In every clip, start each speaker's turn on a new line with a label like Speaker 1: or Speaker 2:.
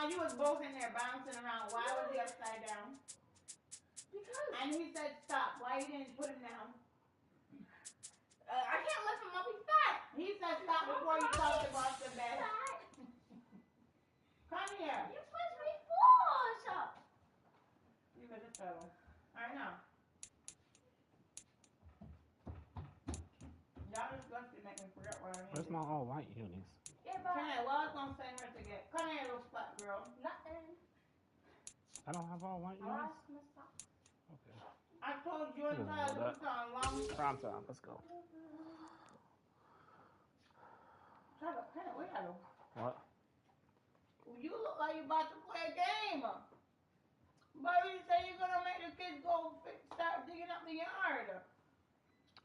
Speaker 1: No, you was both in there bouncing around. Why was he upside down?
Speaker 2: Because.
Speaker 1: And he said stop. Why you didn't put him down?
Speaker 2: I can't lift him up. He's fat.
Speaker 1: He said stop before you talked about the bed. Come here.
Speaker 2: You pushed me forward.
Speaker 1: You better settle. I know. Y'all disgusting make me forget what I need.
Speaker 3: Where's my all white unis?
Speaker 2: Yeah, but.
Speaker 1: Come here. What I was gonna send her to get? Come here, little fat girl.
Speaker 2: Nothing.
Speaker 3: I don't have all white unis? Okay.
Speaker 1: I told you and Tyler to put on long.
Speaker 3: Prime time. Let's go.
Speaker 1: Tyler, where are you?
Speaker 3: What?
Speaker 1: You look like you're about to play a game. But you say you're gonna make the kids go start digging up the yard.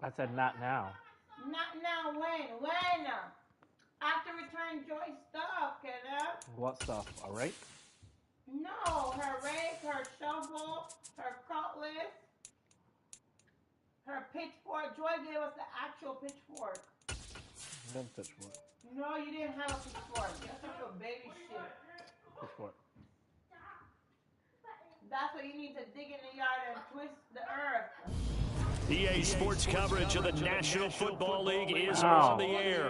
Speaker 3: I said not now.
Speaker 1: Not now. When? When? After return Joy's stuff, kiddo.
Speaker 3: What stuff? A rake?
Speaker 1: No, her rake, her shovel, her cutlass, her pitchfork. Joy gave us the actual pitchfork.
Speaker 3: No pitchfork.
Speaker 1: No, you didn't have a pitchfork. That's such a baby shit.
Speaker 3: Pitchfork.
Speaker 1: That's what you need to dig in the yard and twist the earth.
Speaker 4: EA Sports coverage of the National Football League is on the air.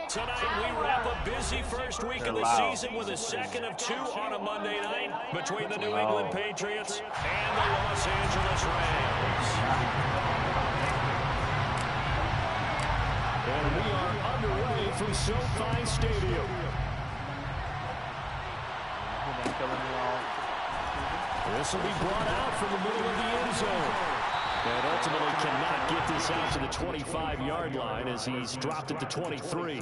Speaker 4: Tonight we wrap a busy first week of the season with a second of two on a Monday night between the New England Patriots and the Los Angeles Rams. And we are underway from SoFi Stadium. This will be brought out from the middle of the end zone. And ultimately cannot get this out to the 25-yard line as he's dropped it to 23.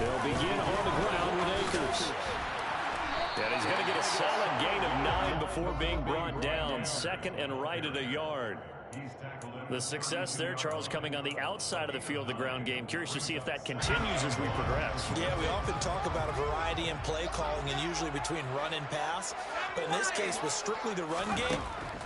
Speaker 4: They'll begin on the ground with Akers. And he's going to get a solid gain of 9 before being brought down. Second and right at a yard. The success there, Charles, coming on the outside of the field, the ground game. Curious to see if that continues as we progress.
Speaker 5: Yeah, we often talk about a variety in play calling and usually between run and pass. But in this case, with strictly the run game,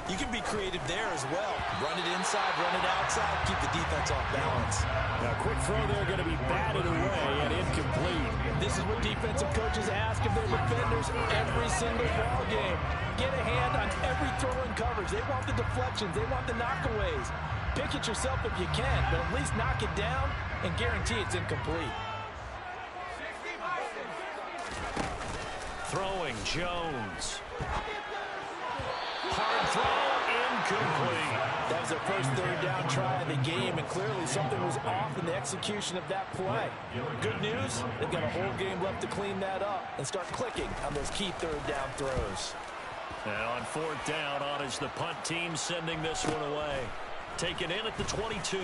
Speaker 5: you can be creative there as well. Run it inside, run it outside, keep the defense off balance.
Speaker 4: Now, quick throw there going to be batted away and incomplete.
Speaker 5: This is what defensive coaches ask of their defenders every single ball game. Get a hand on every throw and coverage. They want the deflections. They want the knockaways. Pick it yourself if you can, but at least knock it down and guarantee it's incomplete.
Speaker 4: Throwing, Jones. Hard throw, incomplete.
Speaker 5: That was their first third down try of the game, and clearly something was off in the execution of that play. Good news, they've got a whole game left to clean that up and start clicking on those key third down throws.
Speaker 4: And on fourth down, on is the punt team sending this one away. Taken in at the 22.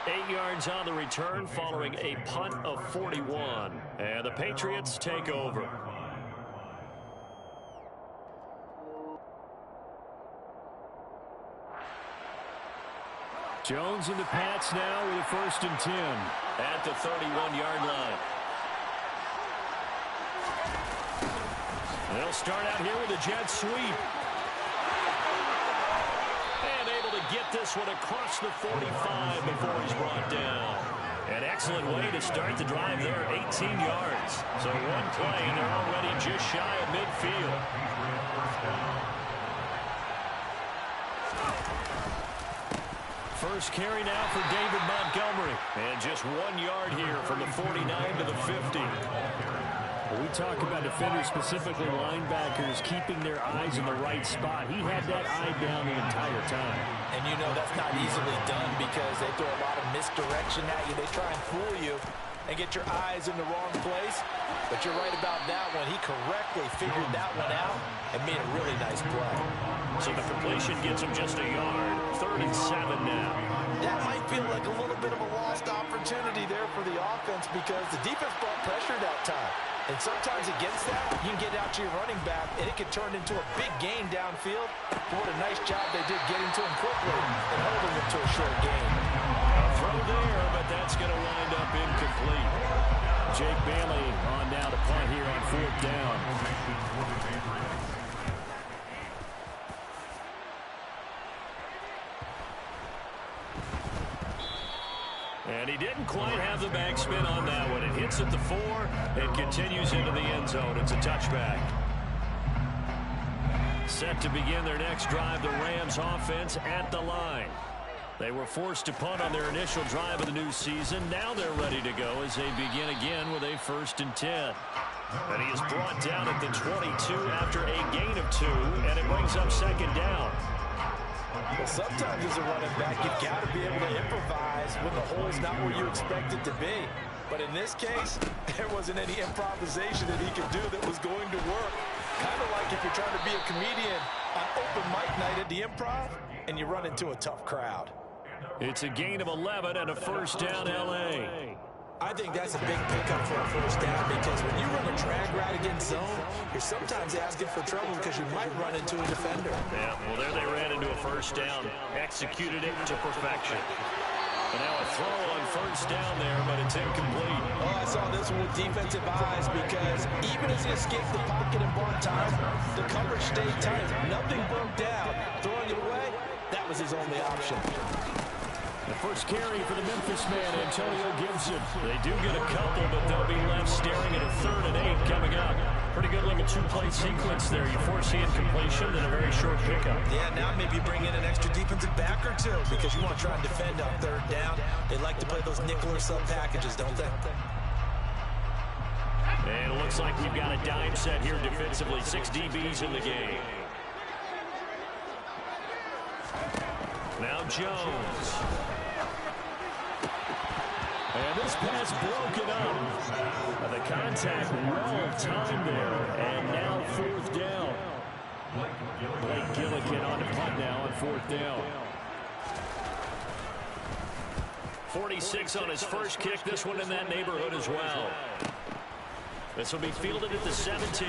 Speaker 4: 8 yards on the return following a punt of 41. And the Patriots take over. Jones in the Pats now with a 1st and 10 at the 31-yard line. They'll start out here with a jet sweep. And able to get this one across the 45 before he's brought down. An excellent way to start the drive there, 18 yards. So one play, and they're already just shy of midfield. First carry now for David Montgomery. And just 1 yard here from the 49 to the 50.
Speaker 3: When we talk about defenders, specifically linebackers, keeping their eyes in the right spot. He had that eye down the entire time.
Speaker 5: And you know that's not easily done because they throw a lot of misdirection at you. They try and fool you and get your eyes in the wrong place. But you're right about that one. He correctly figured that one out and made a really nice play.
Speaker 4: So the completion gets him just a yard. 3rd and 7 now.
Speaker 5: That might feel like a little bit of a lost opportunity there for the offense because the defense brought pressure that time. And sometimes against that, you can get out to your running back, and it can turn into a big gain downfield. But what a nice job they did getting to him quickly and holding him to a short gain.
Speaker 4: A throw there, but that's going to wind up incomplete.
Speaker 3: Jake Bailey on now to punt here on 4th down. And he didn't quite have the backspin on that one. It hits at the 4 and continues into the end zone. It's a touchback. Set to begin their next drive, the Rams offense at the line. They were forced to punt on their initial drive of the new season. Now they're ready to go as they begin again with a 1st and 10. And he is brought down at the 22 after a gain of 2, and it brings up 2nd down.
Speaker 5: Well, sometimes as a running back, you've got to be able to improvise when the hole's not where you expect it to be. But in this case, there wasn't any improvisation that he could do that was going to work. Kind of like if you're trying to be a comedian on open mic night at the Improv and you run into a tough crowd.
Speaker 3: It's a gain of 11 and a 1st down, L.A.
Speaker 5: I think that's a big pickup for a 1st down because when you run a drag route against zone, you're sometimes asking for trouble because you might run into a defender.
Speaker 4: Yeah, well, there they ran into a 1st down, executed it to perfection. And now a throw on 1st down there, but it's incomplete.
Speaker 5: Oh, I saw this one with defensive eyes because even as he escaped the pocket and bought time, the coverage stayed tight. Nothing broke down. Throwing it away, that was his only option.
Speaker 3: The first carry for the Memphis man, Antonio Gibson. They do get a couple, but they'll be left staring at a 3rd and 8 coming up. Pretty good looking 2-play sequence there. You foresee incompletion and a very short pickup.
Speaker 5: Yeah, now maybe bring in an extra defensive back or 2 because you want to try and defend on 3rd down. They like to play those nickel or sub packages, don't they?
Speaker 4: And it looks like we've got a dime set here defensively. 6 DBs in the game. Now Jones.
Speaker 3: And this pass broken up. The contact well timed there. And now 4th down. Blake Gillikin on the punt now on 4th down.
Speaker 4: 46 on his first kick. This one in that neighborhood as well. This will be fielded at the 17.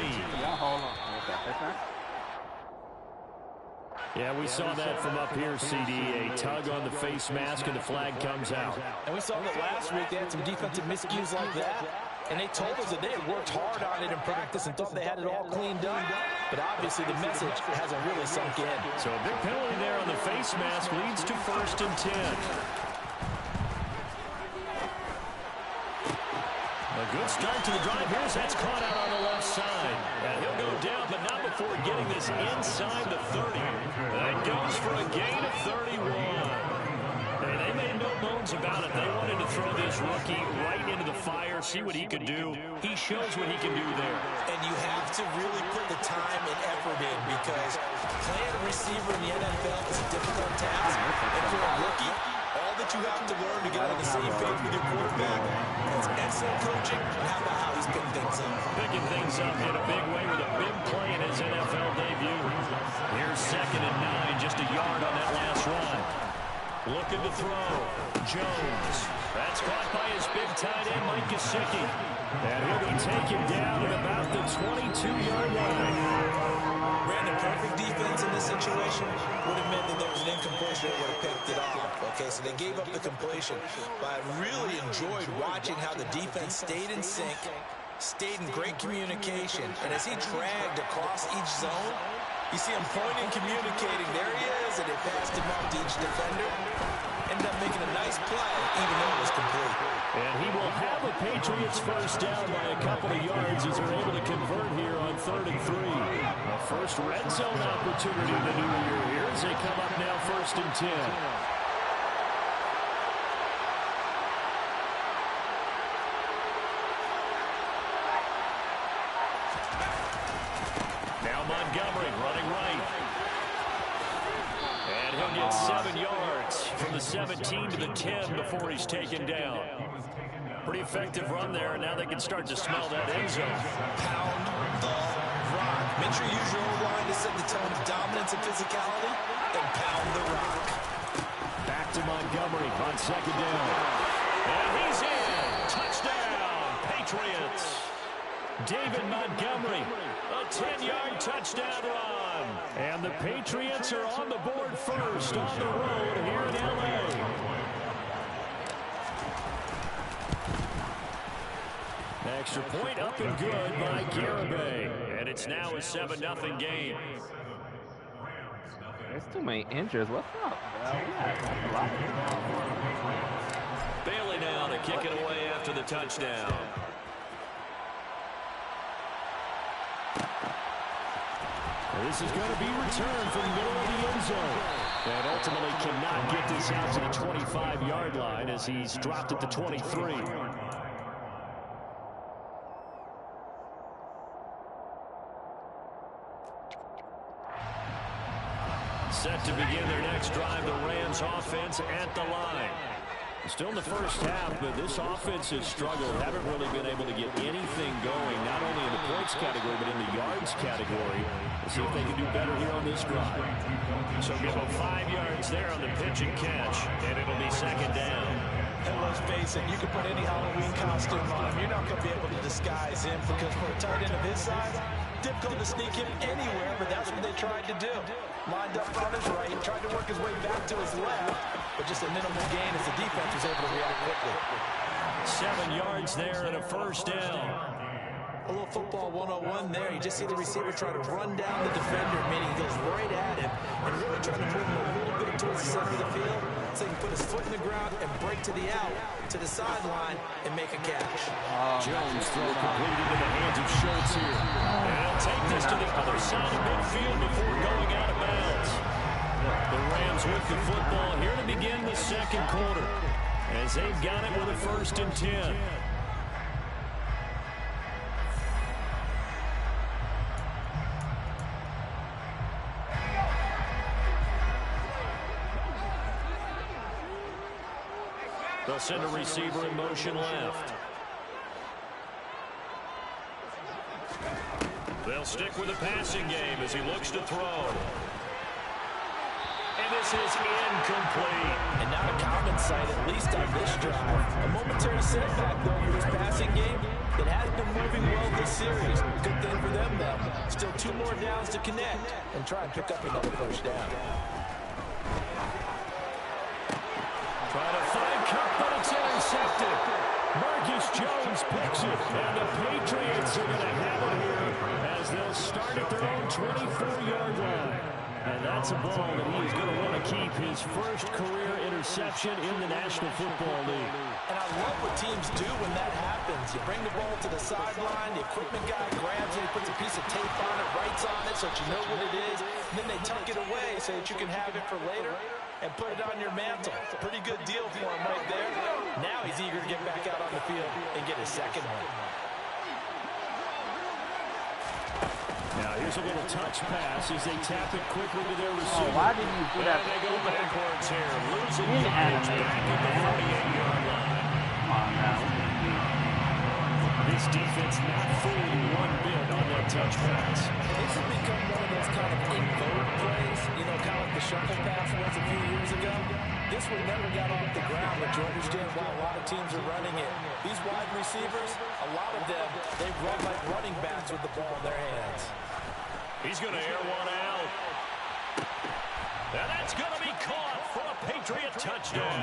Speaker 3: Yeah, we saw that from up here, CD. A tug on the face mask, and the flag comes out.
Speaker 5: And we saw that last week. They had some defensive miscues like that. And they told us that they had worked hard on it in practice and thought they had it all cleaned up. But obviously the message hasn't really sunk in.
Speaker 3: So a big penalty there on the face mask leads to 1st and 10. A good start to the drive here as that's caught out on the left side. And he'll go down, but not before getting this inside the 30. That goes for a gain of 31. And they made no bones about it. They wanted to throw this rookie right into the fire, see what he could do. He shows what he can do there.
Speaker 5: And you have to really put the time and effort in because playing a receiver in the NFL is a difficult task. And for a rookie, all that you have to learn to get on the same page with your quarterback is excellent coaching. And how about how he's picking things up?
Speaker 3: Picking things up in a big way with a big play in his NFL debut. Here's 2nd and 9, just a yard on that last run. Looking to throw. Jones. That's caught by his big tight end, Mike Gesicki. And he'll be taken down at about the 22-yard line.
Speaker 5: Ran the perfect defense in this situation. Would have meant that there was an incompletion that would have picked it off. Okay, so they gave up the completion. But I really enjoyed watching how the defense stayed in sync, stayed in great communication. And as he dragged across each zone, you see him pointing, communicating. There he is, and they passed him out to each defender. Ended up making a nice play, even though it was complete.
Speaker 3: And he will have a Patriots 1st down by a couple of yards as they're able to convert here on 3rd and 3. A first red zone opportunity in the new year here as they come up now 1st and 10.
Speaker 4: Now Montgomery running right. And he'll get 7 yards from the 17 to the 10 before he's taken down. Pretty effective run there, and now they can start to smell that end zone.
Speaker 5: Pound the rock. Make sure you use your own line to set the tone of dominance and physicality, and pound the rock.
Speaker 3: Back to Montgomery on 2nd down.
Speaker 4: And he's in. Touchdown, Patriots.
Speaker 3: David Montgomery, a 10-yard touchdown run. And the Patriots are on the board first on the road here in L.A. Extra point up and good by Garibay. And it's now a 7-0 game.
Speaker 6: There's too many injuries. What's up, bro? That's a lot.
Speaker 3: Bailey now to kick it away after the touchdown.
Speaker 4: This is going to be returned from the middle of the end zone. And ultimately cannot get this out to the 25-yard line as he's dropped at the 23. Set to begin their next drive, the Rams offense at the line. Still in the first half, but this offense has struggled. Haven't really been able to get anything going, not only in the points category, but in the yards category. We'll see if they can do better here on this drive.
Speaker 3: So give them 5 yards there on the pitch and catch, and it'll be second down.
Speaker 5: And let's face it, you can put any Halloween costume on him. You're not going to be able to disguise him because for a tight end of his size, difficult to sneak him anywhere, but that's what they tried to do. Lined up on his right, tried to work his way back to his left, but just a minimal gain as the defense was able to react quickly.
Speaker 3: 7 yards there and a first down.
Speaker 5: A little football 101 there. You just see the receiver try to run down the defender, meaning he goes right at him and really trying to move him a little bit towards the center of the field so he can put his foot in the ground and break to the out, to the sideline, and make a catch.
Speaker 3: Jones throw completed into the hands of Schultz here. And he'll take this to the other side of midfield before going out of bounds. The Rams with the football here to begin the second quarter as they've got it with a 1st and 10. They'll send a receiver in motion left. They'll stick with the passing game as he looks to throw. And this is incomplete.
Speaker 5: And not a common sight, at least on this drive. A momentary setback, though, for this passing game that has been moving well this series. Good thing for them, though. Still 2 more downs to connect and try and pick up another first down.
Speaker 3: Trying to find Cup, but it's intercepted. Marcus Jones picks it, and the Patriots are going to have it here as they'll start at their own 24-yard line. And that's a ball that he is going to want to keep, his first career interception in the National Football League.
Speaker 5: And I love what teams do when that happens. You bring the ball to the sideline, the equipment guy grabs it, he puts a piece of tape on it, writes on it so that you know what it is, and then they tuck it away so that you can have it for later and put it on your mantle. It's a pretty good deal for him right there. Now he's eager to get back out on the field and get his second one.
Speaker 3: Now here's a little touch pass as they tap it quickly to their receiver.
Speaker 6: Why didn't you do that?
Speaker 3: And they go backwards here, losing yardage back at the 48-yard line.
Speaker 6: Come on now.
Speaker 3: This defense not fooled one bit on that touch pass.
Speaker 5: This has become one of those kind of in-vogue plays, you know, kind of like the shuffle pass was a few years ago. This one never got off the ground, but you understand why a lot of teams are running it. These wide receivers, a lot of them, they run like running backs with the ball in their hands.
Speaker 3: He's going to air one out. And that's going to be caught for a Patriot touchdown.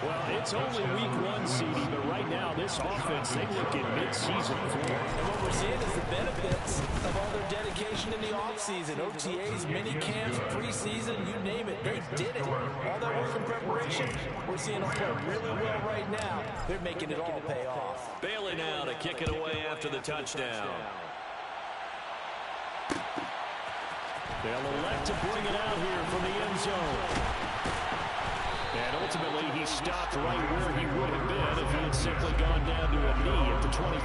Speaker 3: Well, it's only week 1, CD, but right now this offense, they look in mid-season form.
Speaker 5: And what we're seeing is the benefits of all their dedication in the offseason. OTAs, mini camps, preseason, you name it, they did it. All that work in preparation, we're seeing them play really well right now. They're making it all pay off.
Speaker 3: Bailey now to kick it away after the touchdown. They'll elect to bring it out here from the end zone. And ultimately, he stopped right where he would have been if he had simply gone down to a knee at the 25.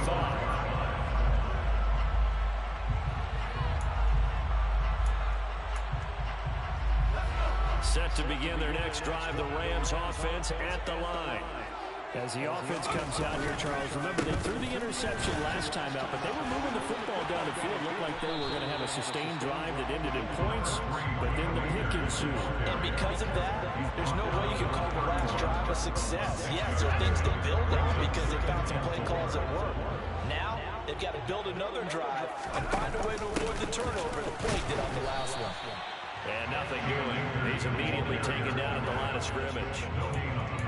Speaker 3: Set to begin their next drive, the Rams offense at the line. As the offense comes out here, Charles, remember they threw the interception last time out, but they were moving the football down the field. Looked like they were going to have a sustained drive that ended in points, but then the pick ensued.
Speaker 5: And because of that, there's no way you can call the last drive a success. Yes, there are things to build on because they found some play calls at work. Now, they've got to build another drive and find a way to avoid the turnover the play did on the last one.
Speaker 3: And nothing doing. He's immediately taken down at the line of scrimmage.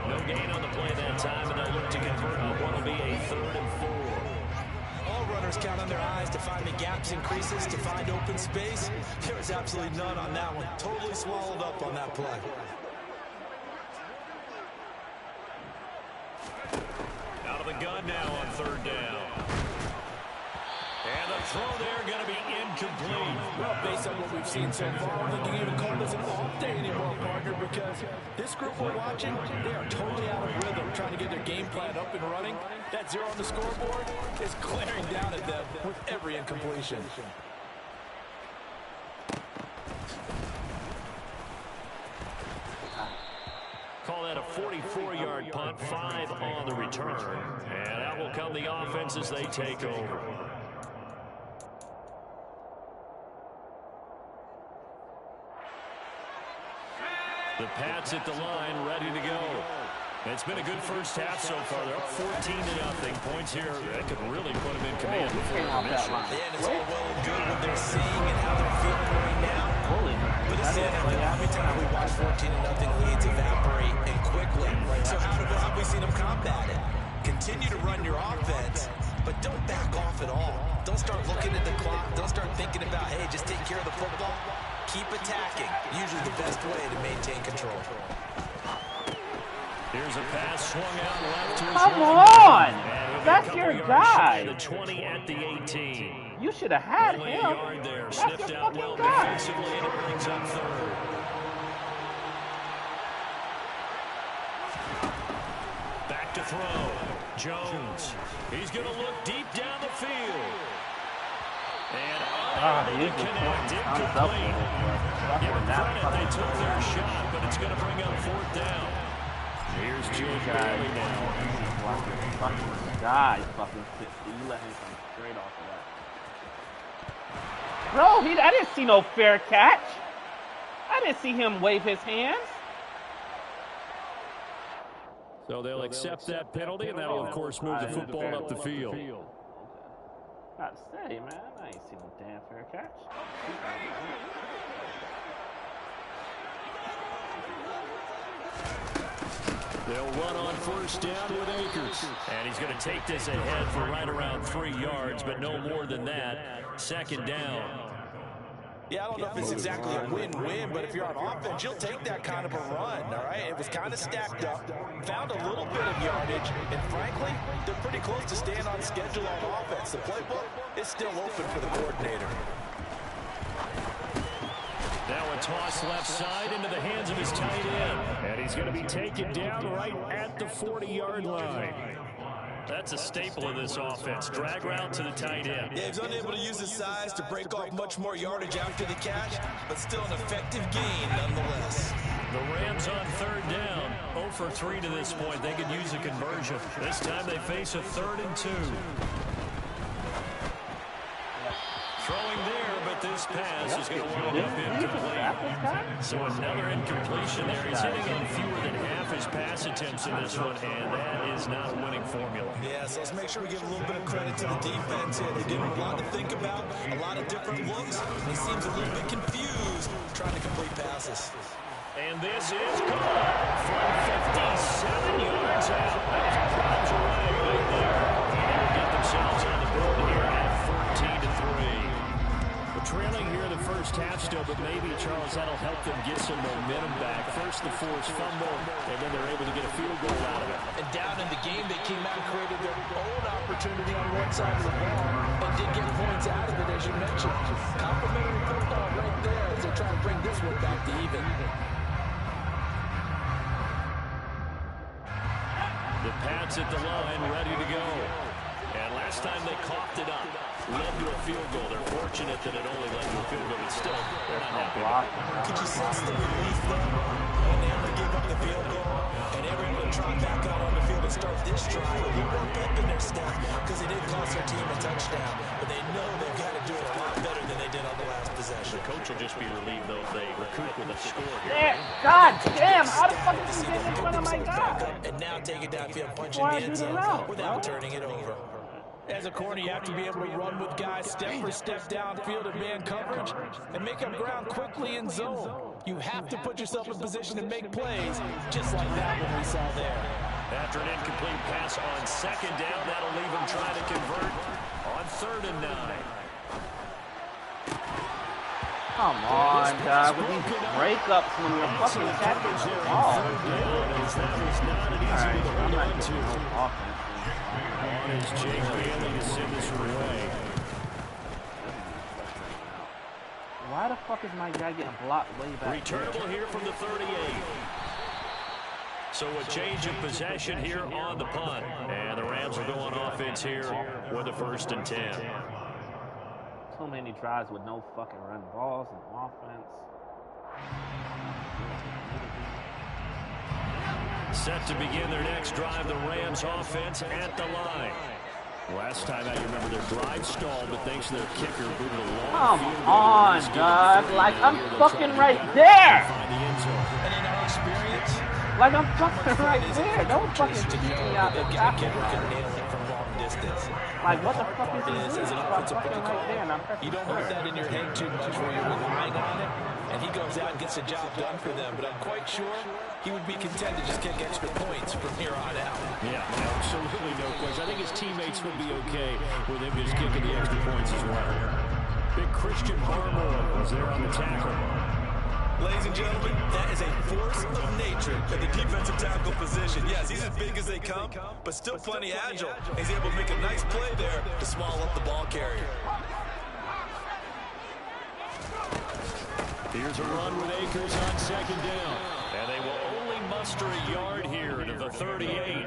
Speaker 3: No gain on the
Speaker 4: play that time, and they'll look to convert on what will be a 3rd and 4.
Speaker 5: All runners count on their eyes to find the gaps and creases, to find open space. There was absolutely none on that one. Totally swallowed up on that play.
Speaker 4: Out of the gun now on 3rd down. And the throw there going to be incomplete.
Speaker 5: Well, based on what we've seen so far, I don't think you can even call this an off day anymore, partner, because this group we're watching, they are totally out of rhythm, trying to get their game plan up and running. That 0 on the scoreboard is glaring down at them with every incompletion.
Speaker 4: Call that a 44-yard punt, 5 on the return. And that will come the offense as they take over. The Pats at the line, ready to go. It's been a good first half so far. They're up 14-0. Points here that could really put them in command before intermission.
Speaker 5: And it's all well and good what they're seeing and how they're feeling right now. But it's every time we watch 14-0 leads evaporate and quickly. So how have we seen them combat it? Continue to run your offense, but don't back off at all. Don't start looking at the clock. Don't start thinking about, hey, just take care of the football. Keep attacking. Usually the best way to maintain control.
Speaker 4: Here's a pass swung out left to his
Speaker 6: Come on! That's your guy.
Speaker 4: The 20 at the 18.
Speaker 6: You should have had
Speaker 4: Only
Speaker 6: him.
Speaker 4: a yard there.
Speaker 6: That's
Speaker 4: Sniffed
Speaker 6: your
Speaker 4: out
Speaker 6: fucking
Speaker 4: well
Speaker 6: guy.
Speaker 4: defensively, and it brings up 3rd. Back to throw. Jones. He's going to look deep down the field. And unable to connect. Incomplete. Give them credit. They took their shot, but it's going to bring up 4th down. Here's Jim Bailey now.
Speaker 6: Fucking guy, fucking 50. You let him come straight off of that. Bro, I didn't see no fair catch. I didn't see him wave his hands.
Speaker 4: So they'll accept that penalty, and that will, of course, move the football up the field.
Speaker 6: Gotta say, man, I ain't seen no damn fair catch.
Speaker 4: They'll run on 1st down with Akers. And he's going to take this ahead for right around 3 yards, but no more than that. 2nd down.
Speaker 5: Yeah, I don't know if it's exactly a win-win, but if you're on offense, you'll take that kind of a run, all right? It was kind of stacked up, found a little bit of yardage, and frankly, they're pretty close to staying on schedule on offense. The playbook is still open for the coordinator.
Speaker 4: Now a toss left side into the hands of his tight end. And he's going to be taken down right at the 40-yard line. That's a staple of this offense. Drag route to the tight end.
Speaker 5: Yeah, he's unable to use his size to break off much more yardage after the catch, but still an effective gain nonetheless.
Speaker 4: The Rams on 3rd down. 0 for 3 to this point. They could use a conversion. This time they face a 3rd and 2. Throwing there, but this pass is going to wind up incomplete. So another incompletion there. He's hitting on fewer than half his pass attempts in this one, and that is not a winning formula.
Speaker 5: Yeah, so let's make sure we give a little bit of credit to the defense here. They give him a lot to think about, a lot of different looks. He seems a little bit confused trying to complete passes.
Speaker 4: And this is caught from 57 yards out. That's miles away right there. And they'll get themselves on the board here at 14-3. Trailing here in the first half still, but maybe, Charles, that'll help them get some momentum back. First the forced fumble, and then they're able to get a field goal out of it.
Speaker 5: And down in the game, they came out and created their own opportunity on one side of the ball and did get points out of it, as you mentioned. Complimentary football right there as they try to bring this one back to even.
Speaker 4: The Pats at the line, ready to go. And last time they coughed it up. Led to a field goal. They're fortunate that it only led to a field goal, but still, they're not happy.
Speaker 5: Could you sense the relief though when they ever gave up the field goal and they were able to trot back out on the field and start this drive? A little more pep in their step because they did cost their team a touchdown, but they know they've got to do it a lot better than they did on the last possession.
Speaker 4: The coach will just be relieved though if they recoup with a score here.
Speaker 6: God damn! How the fuck did you get in front of my guy?
Speaker 5: And now take it downfield, punch in the end zone without turning it over. As a corner, you have to be able to run with guys step for step downfield in man coverage and make up ground quickly in zone. You have to put yourself in position to make plays, just like that one we saw there.
Speaker 4: After After an incomplete pass on second down, that'll leave him trying to convert on 3rd and 9.
Speaker 6: Come on, God, with these breakups when you're fucking catching the ball.
Speaker 4: Alright,
Speaker 6: I'm not getting no offense.
Speaker 4: On is Jake Bailey to send this away.
Speaker 6: Why the fuck is my guy getting blocked way back?
Speaker 4: Returnable here from the 38. So a change of possession here on the punt. And the Rams are going offense here with a 1st and 10.
Speaker 6: So many tries with no fucking run balls and offense.
Speaker 4: Set to begin their next drive, the Rams offense at the line. Last time out, you remember their drive stalled, but thanks to their kicker, moving along.
Speaker 6: Come on, God. Like, I'm fucking right there.
Speaker 5: And in our experience,
Speaker 6: Like, I'm fucking right there. Don't fucking kick me out the tackle. Like, what the fuck is he doing? I'm fucking right there, and I'm pressing
Speaker 5: you don't want that in your head too much where you're relying on it, and he goes out and gets the job done for them. But I'm quite sure he would be content to just kick extra points from here on out.
Speaker 4: Yeah, absolutely no question. I think his teammates would be okay with him just kicking the extra points as well. Big Christian Barmore was there on the tackle.
Speaker 5: Ladies and gentlemen, that is a force of nature at the defensive tackle position. Yes, he's as big as they come, but still plenty agile. He's able to make a nice play there to small up the ball carrier.
Speaker 4: Here's a run with Akers on 2nd down. And they will only muster a yard here to the 38.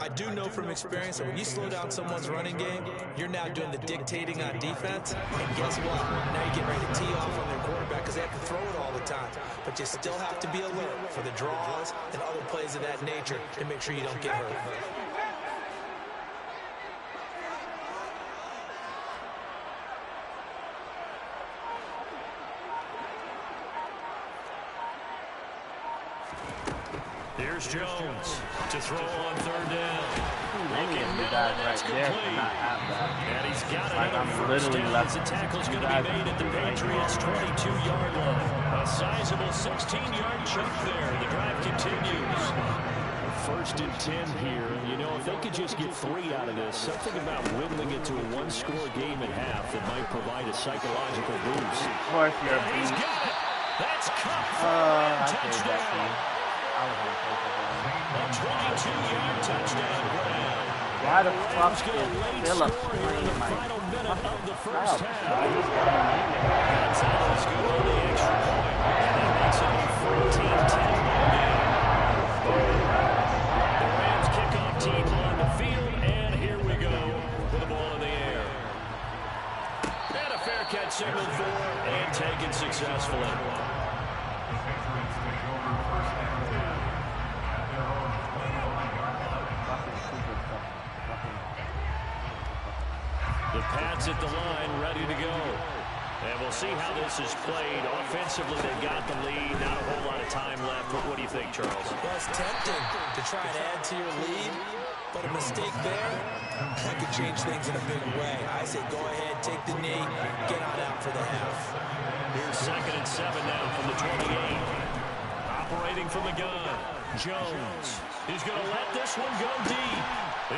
Speaker 5: I do know from experience that when you slow down someone's running game, you're now doing the dictating on defense. And guess what? Now you get ready to tee off on their quarterback because they have to throw it all the time. But you still have to be alert for the draws and other plays of that nature to make sure you don't get hurt.
Speaker 4: Here's Jones to throw on 3rd down.
Speaker 6: Many of you guys right there cannot have that.
Speaker 4: And he's got
Speaker 6: Like,
Speaker 4: another
Speaker 6: I'm
Speaker 4: 1st
Speaker 6: literally
Speaker 4: down.
Speaker 6: left.
Speaker 4: The tackle's going to be made at the Patriots' 22-yard line. A sizable 16-yard chunk there. The drive continues. 1st and 10 here. You know, if they could just get 3 out of this, something about whittling it to a 1-score game at half that might provide a psychological boost.
Speaker 6: Of course, you're a
Speaker 4: He's
Speaker 6: beast.
Speaker 4: got it. That's caught for
Speaker 6: I
Speaker 4: a
Speaker 6: gave that to you.
Speaker 4: touchdown.
Speaker 6: I was going to take it.
Speaker 4: A 22-yard touchdown grab.
Speaker 6: Why the fuck
Speaker 4: Rams get a
Speaker 6: is
Speaker 4: late
Speaker 6: Phillips
Speaker 4: score here in
Speaker 6: playing
Speaker 4: the
Speaker 6: my
Speaker 4: final minute of the
Speaker 6: fucking
Speaker 4: first
Speaker 6: crowd?
Speaker 4: half.
Speaker 6: I just got him in there.
Speaker 4: That's how it's good on the extra point. And that makes it a 14-10 game. The Rams kickoff team on the field, and here we go with the ball in the air. And a fair catch signaled for and taken successfully. The Pats at the line, ready to go. And we'll see how this is played. Offensively, they got the lead. Not a whole lot of time left. But what do you think, Charles?
Speaker 5: Well, it's tempting to try and add to your lead, but a mistake there, that could change things in a big way. I say go ahead, take the knee, get on out for the half.
Speaker 4: Here's 2nd and 7 now from the 28. Operating from the gun, Jones. He's going to let this one go deep.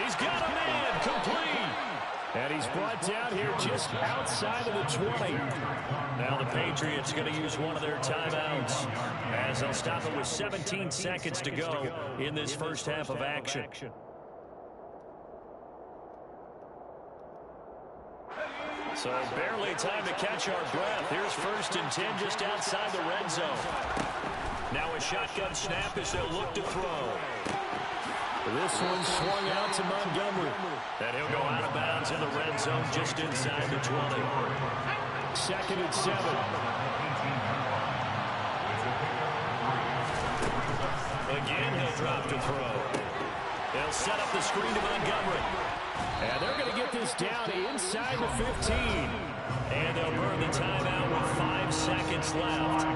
Speaker 4: He's got a man, complete. And he's brought down here just outside of the 20. Now the Patriots going to use one of their timeouts as they'll stop it with 17 seconds to go in this first half of action. So barely time to catch our breath. Here's 1st and 10 just outside the red zone. Now a shotgun snap as they'll look to throw. This one swung out to Montgomery. And he'll go out of bounds in the red zone just inside the 20. 2nd and 7. Again, he'll drop to throw. They'll set up the screen to Montgomery. And they're going to get this down inside the 15. And they'll burn the timeout with 5 seconds left.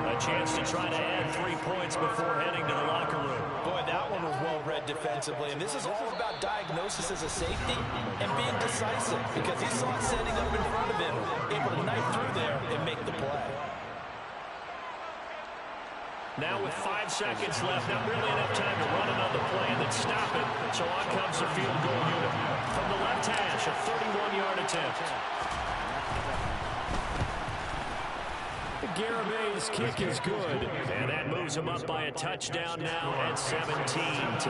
Speaker 4: A chance to try to add 3 points before heading to the locker room.
Speaker 5: Boy, that one was well read defensively, and this is all about diagnosis as a safety and being decisive because he saw it setting up in front of him, able to knife through there and make the play.
Speaker 4: Now with 5 seconds left, not really enough time to run another play, and
Speaker 3: this kick is good. And that moves him up by a touchdown now at 17-10.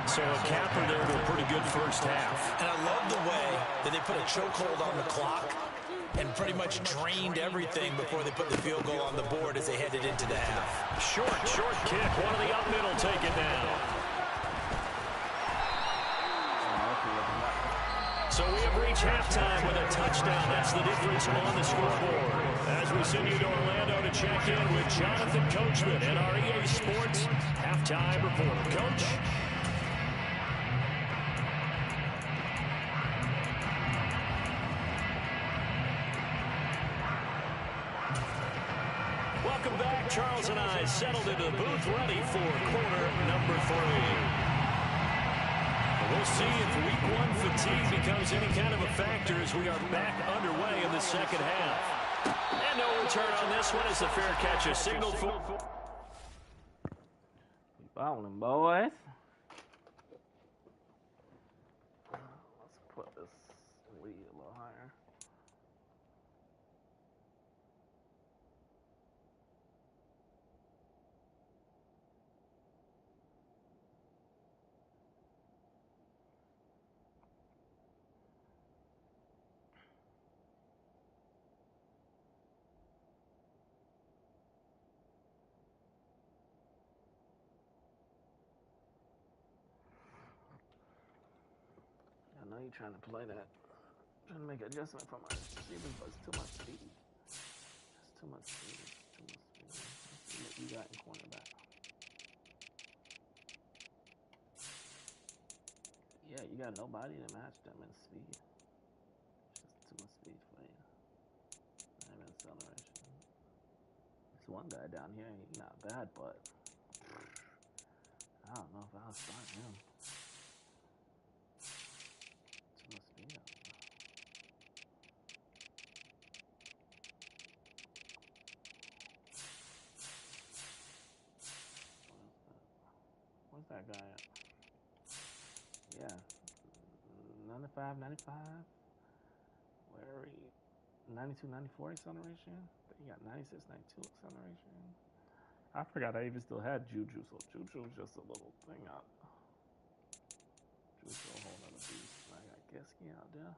Speaker 3: So a capper there to a pretty good first half.
Speaker 5: And I love the way that they put a chokehold on the clock and pretty much drained everything before they put the field goal on the board as they headed into the half.
Speaker 3: Short kick. One of the up middle take it down. So we have reached halftime with a touchdown. That's the difference on the scoreboard. As we send you to Orlando to check in with Jonathan Coachman and our EA Sports halftime report. Coach? Welcome back. Charles and I settled into the booth ready for quarter number 3. We'll see if week 1 fatigue becomes any kind of a factor as we are back underway in the second half. And no return on this one as the fair catch is signaled for.
Speaker 6: Keep fouling, boys. Let's put this lead a little higher. I know you're trying to play that. Trying to make an adjustment for my receivers, but it's too much speed. It's too much speed. Let's see what you got in cornerback. Yeah, you got nobody to match them in speed. It's just too much speed for you. Not even acceleration. This one guy down here, he's not bad, but I don't know if I'll start him. Too much speed out there. Where's that guy at? Yeah. 95, 95. Where are we? 92, 94 acceleration. He got 96, 92 acceleration. I forgot I even still had Juju, so Juju's just a little thing out. Juju's a whole other beast. I got Gesky out there.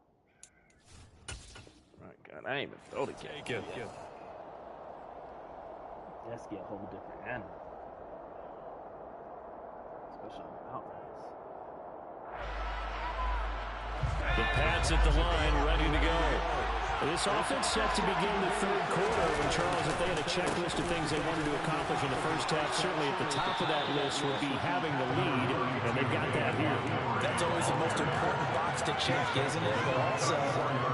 Speaker 6: My God, I ain't even throw the cake. Gesky a whole different animal. Especially on the outrights.
Speaker 3: The Pats at the line, ready to go. This offense set to begin the third quarter. And Charles, if they had a checklist of things they wanted to accomplish in the first half, certainly at the top of that list would be having the lead, and they've got that here.
Speaker 5: That's always the most important box to check, isn't it? But also,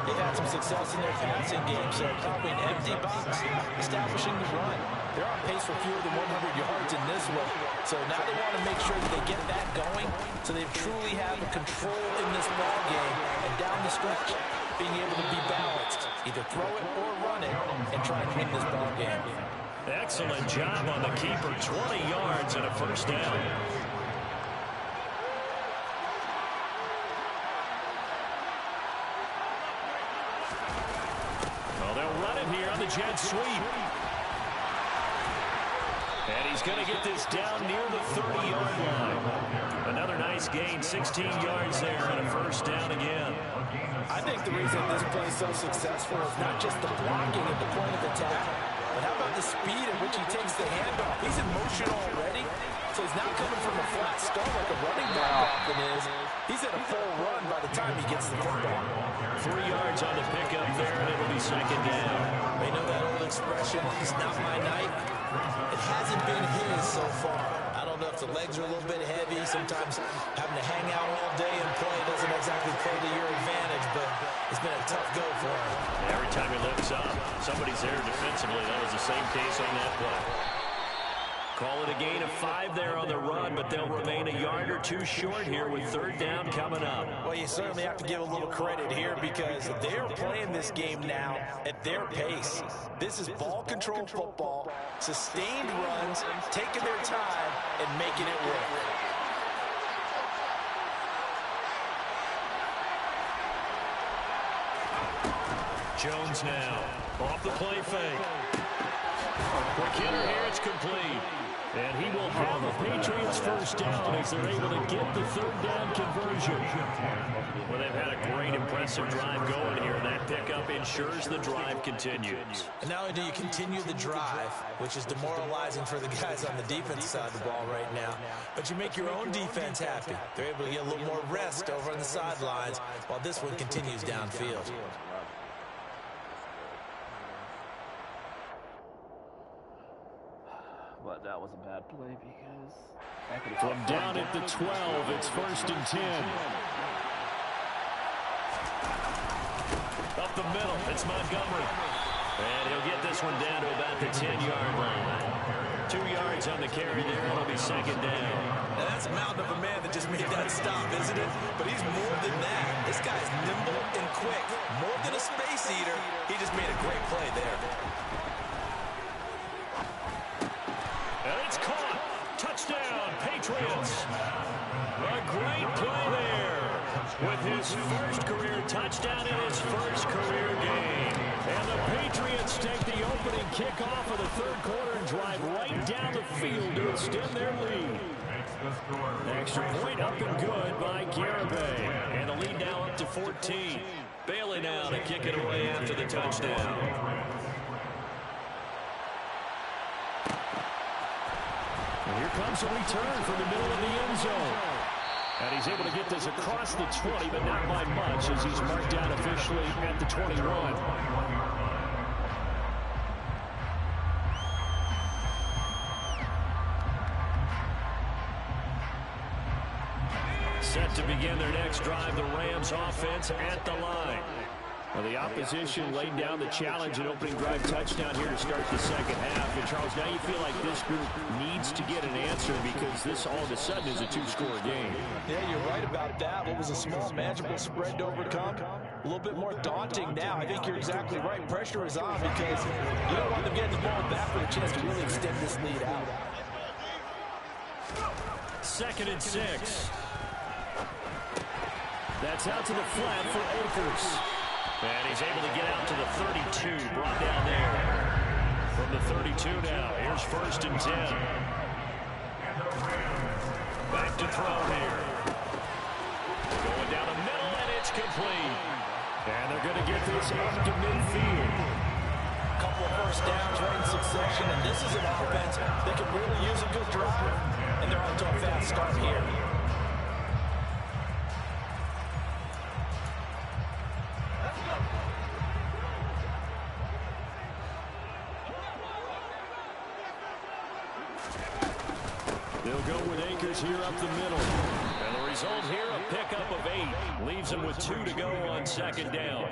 Speaker 5: they've had some success in their passing game, so probably an empty box, establishing the run. They're on pace for fewer than 100 yards in this one. So now they want to make sure that they get that going so they truly have control in this ball game and down the stretch, being able to be balanced, either throw it or run it and try and win this ball game.
Speaker 3: Excellent job on the keeper, 20 yards and a first down. Well, they'll run it here on the jet sweep. And he's going to get this down near the 30-yard line. Another nice gain, 16 yards there, and a first down again.
Speaker 5: I think the reason this play is so successful is not just the blocking at the point of attack, but how about the speed at which he takes the handoff? He's in motion already, so he's not coming from a flat start like a running back often is. He's at a full run by the time he gets the football.
Speaker 3: 3 yards on the pickup there, and it'll be second down.
Speaker 5: They know that old expression, it's not my night. It hasn't been his so far. I don't know if the legs are a little bit heavy. Sometimes having to hang out all day and play doesn't exactly play to your advantage, but it's been a tough go for him.
Speaker 3: Every time he lifts up, somebody's there defensively. That was the same case on that play. Call it a gain of 5 there on the run, but they'll remain a yard or two short here with third down coming up.
Speaker 5: Well, you certainly have to give a little credit here because they're playing this game now at their pace. This is ball control football, sustained runs, taking their time, and making it work.
Speaker 3: Jones now, off the play fake. McKinnon here, it's complete. And he will have the Patriots first down as they're able to get the third down conversion. Well, they've had a great, impressive drive going here. That pickup ensures the drive continues.
Speaker 5: And not only do you continue the drive, which is demoralizing for the guys on the defense side of the ball right now, but you make your own defense happy. They're able to get a little more rest over on the sidelines while this one continues downfield.
Speaker 6: But that was a bad play because...
Speaker 3: From down at the 12, it's 1st and 10. Up the middle, it's Montgomery. And he'll get this one down to about the 10-yard line. 2 yards on the carry there, and it'll be 2nd down.
Speaker 5: Now that's a mountain of a man that just made that stop, isn't it? But he's more than that. This guy's nimble and quick. More than a space eater, he just made a great play there.
Speaker 3: And it's caught. Touchdown, Patriots. A great play there with his first career touchdown in his first career game. And the Patriots take the opening kickoff of the third quarter and drive right down the field to extend their lead. Extra point up and good by Garibay. And the lead now up to 14. Bailey now to kick it away after the touchdown. And here comes a return from the middle of the end zone. And he's able to get this across the 20, but not by much as he's marked down officially at the 21. Set to begin their next drive, the Rams offense at the line. Well, the opposition laid down the challenge and opening drive touchdown here to start the second half. And, Charles, now you feel like this group needs to get an answer because this all of a sudden is a two-score game.
Speaker 5: Yeah, you're right about that. What was a small, manageable spread to overcome? A little bit more daunting now. I think you're exactly right. Pressure is on because you don't want them getting the ball back for a chance to really extend this lead out.
Speaker 3: 2nd and 6. That's out to the flat for Akers. And he's able to get out to the 32, brought down there. From the 32 now, here's 1st and 10. Back to throw here. Going down the middle, and it's complete. And they're going to get this up to midfield.
Speaker 5: A couple of first downs right in succession, and this is an offense that can really use a good drive. And they're off to a fast start here.
Speaker 3: They'll go with Akers here up the middle. And the result here, a pickup of 8. Leaves them with 2 to go on 2nd down.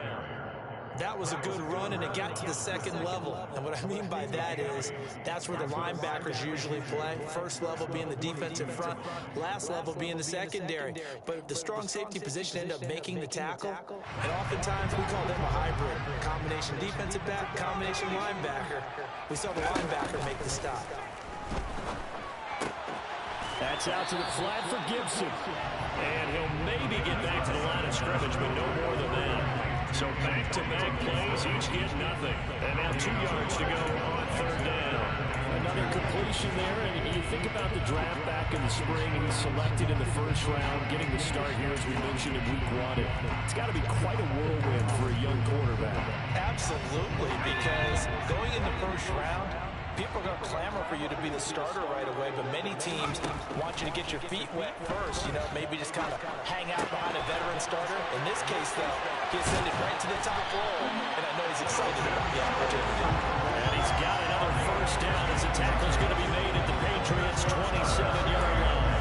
Speaker 5: That was a good run, and it got to the second level. And what I mean by that is that's where the linebackers usually play. First level being the defensive front, last level being the secondary. But the strong safety position ended up making the tackle. And oftentimes we call them a hybrid. Combination defensive back, combination linebacker. We saw the linebacker make the stop.
Speaker 3: That's out to the flat for Gibson. And he'll maybe get back to the line of scrimmage, but no more than that. So back-to-back plays, each get nothing. And now 2 yards to go on 3rd down. Another completion there, and you think about the draft back in the spring, and he's selected in the 1st round, getting the start here, as we mentioned in week 1. It's got to be quite a whirlwind for a young quarterback.
Speaker 5: Absolutely, because going in the 1st round, people are going to clamor for you to be the starter right away, but many teams want you to get your feet wet first, you know, maybe just kind of hang out behind a veteran starter. In this case, though, he ascended right to the top role, and I know he's excited about the opportunity.
Speaker 3: And he's got another 1st down as the tackle's going to be made at the Patriots' 27-yard line.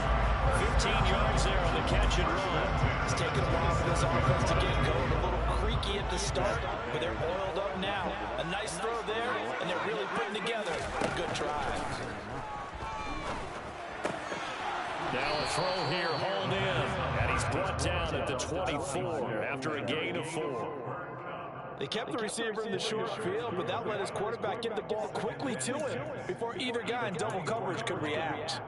Speaker 3: 15 yards there on the catch and run.
Speaker 5: It's taken a while for this offense to get going. A little creaky at the start, but they're oiled up now. A nice throw there, and they're really putting together a good drive.
Speaker 3: Now a throw here, hauled in, and he's brought down at the 24 after a gain of 4.
Speaker 5: They kept the receiver in the short field, but that let his quarterback get the ball quickly to him before either guy in double coverage could react.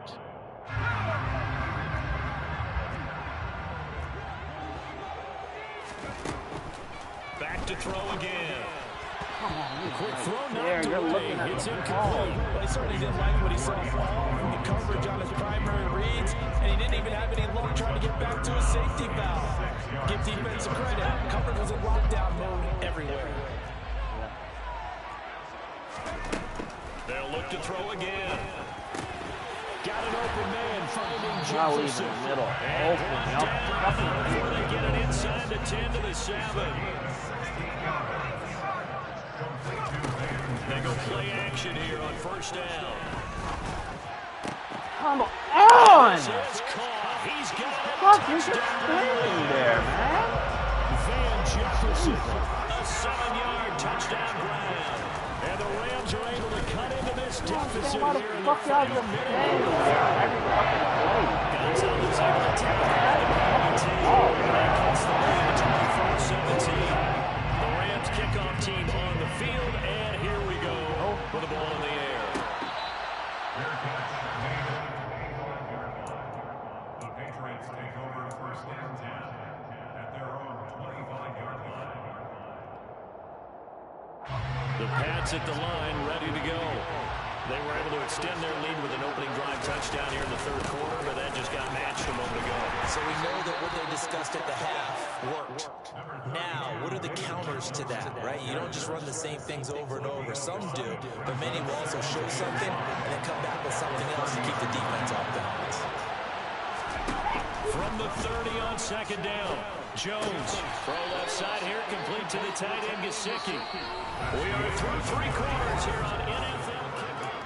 Speaker 3: Back to throw again. Quick throw
Speaker 6: there.
Speaker 3: knocked
Speaker 6: You're
Speaker 3: away.
Speaker 6: looking at
Speaker 3: It's
Speaker 6: the
Speaker 3: incomplete.
Speaker 5: Well, he certainly didn't like what he saw all from the coverage on his primary reads, and he didn't even have any luck trying to get back to his safety valve. Give defense credit. Coverage was in lockdown mode everywhere.
Speaker 3: They'll look to throw again. Got an open man finding
Speaker 6: I'll leave in
Speaker 3: Jefferson.
Speaker 6: the middle.
Speaker 3: And
Speaker 6: Open,
Speaker 3: brought
Speaker 6: yep.
Speaker 3: down before they get it inside the 10 to the 7. They go play action here on first down.
Speaker 6: Come on!
Speaker 3: It's caught. He's got it.
Speaker 6: Fuck, you're just standing there, man.
Speaker 3: Van Jefferson, a 7-yard touchdown grab. And the Rams are able to cut into this deficit
Speaker 6: Why the
Speaker 3: here in the
Speaker 6: fuck y'all
Speaker 3: final
Speaker 6: just
Speaker 3: minute.
Speaker 6: standing there? Every fucking play.
Speaker 3: Gonzalez able to take out the penalty. That cuts the lead to 24-17. The Rams kickoff team on the field, and here we go with the ball in the air.
Speaker 7: The Patriots take over first and 10 at their own 25-yard line.
Speaker 3: The Pats at the line, ready to go. They were able to extend their lead with an opening drive touchdown here in the third quarter, but that just got matched a moment ago.
Speaker 5: So we know that what they discussed at the half worked. Now, what are the counters to that, right? You don't just run the same things over and over. Some do, but many will also show something and then come back with something else to keep the defense off balance.
Speaker 3: From the 30 on second down, Jones. Throw left side here, complete to the tight end, Gesicki. We are through 3 quarters here on NFL Kickoff.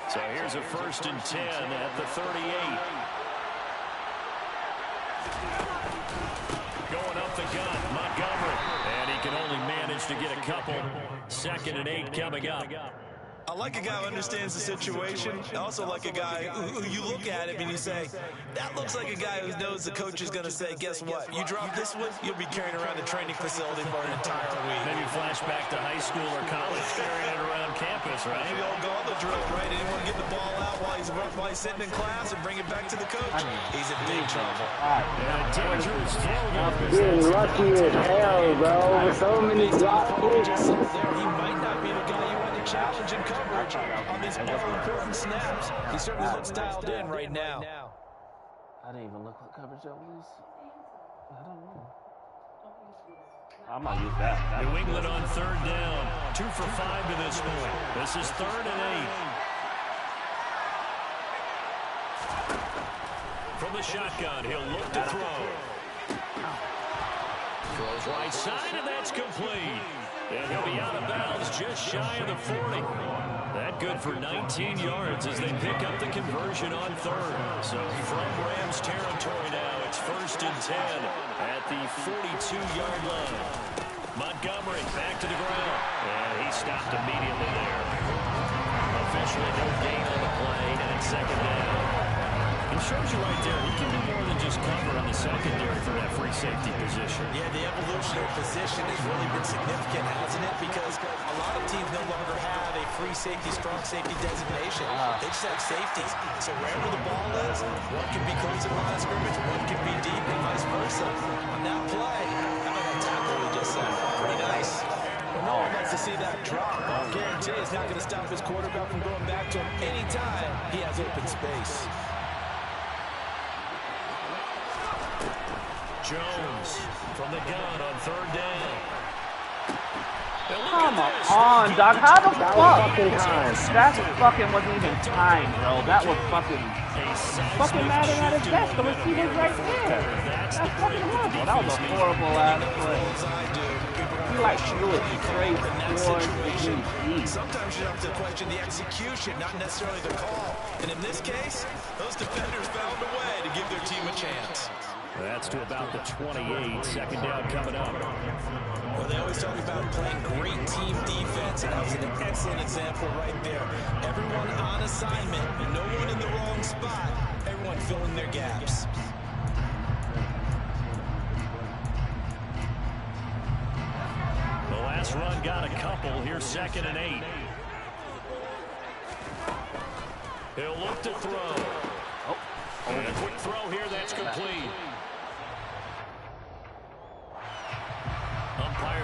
Speaker 3: So here's a 1st and 10 at the 38. Going up the gut, Montgomery. And he can only manage to get a couple. 2nd and 8 coming up.
Speaker 5: I like a guy who understands the situation. I also like a guy who you look at him and you say, that looks like a guy who knows the coach is going to say, guess what? You drop this one, you'll be carrying around the training facility for an entire week.
Speaker 3: Maybe flashback to high school or college, carrying it around campus, right?
Speaker 5: Maybe old gauntlet drill, right? Anyone get the ball out while he's sitting in class and bring it back to the coach? He's in big trouble.
Speaker 3: And a dangerous throw.
Speaker 8: Getting lucky as hell, bro. With so many drops.
Speaker 5: He might not be the guy you want to challenge in coverage on these important snaps. He certainly looks dialed in right now.
Speaker 6: I didn't even look what coverage that was. I don't know. I might use that.
Speaker 3: New England on 3rd down. 2 for 5 to this point. This is 3rd and 8. From the shotgun, he'll look to throw. Throws right side, and that's complete. And he'll be out of bounds just shy of the 40. That good for 19 yards as they pick up the conversion on 3rd. So from Rams territory now, it's 1st and 10 at the 42-yard line. Montgomery back to the ground. And he stopped immediately there. Officially no gain on the play, and it's 2nd down. It shows you right there, he can do more than just cover on the secondary for that free safety position.
Speaker 5: Yeah, the evolution of position has really been significant, hasn't it? Because a lot of teams no longer have a free safety, strong safety designation. They just have safeties. So wherever the ball is, one can be close to the line of scrimmage, one can be deep, and vice versa. On that play, how about that tackle we just said? Pretty nice. Well, no one likes to see that drop. I guarantee it's not going to stop his quarterback from going back to him anytime he has open space.
Speaker 3: Jones from the gun on 3rd down.
Speaker 6: Come on, dog. How the fuck? That fucking wasn't even time, bro. That was fucking Madden at his best. The receiver's right there. That's fucking horrible. That was a horrible ass play. He like threw it straight towards the DC.
Speaker 5: Sometimes you have to question the execution, not necessarily the call. And in this case, those defenders found a way to give their team a chance.
Speaker 3: That's to about the 28. 2nd down coming up.
Speaker 5: Well, they always talk about playing great team defense, and that was an excellent example right there. Everyone on assignment, no one in the wrong spot, everyone filling their gaps.
Speaker 3: The last run got a couple. Here's 2nd and 8. He'll look to throw. And a quick throw here, that's complete.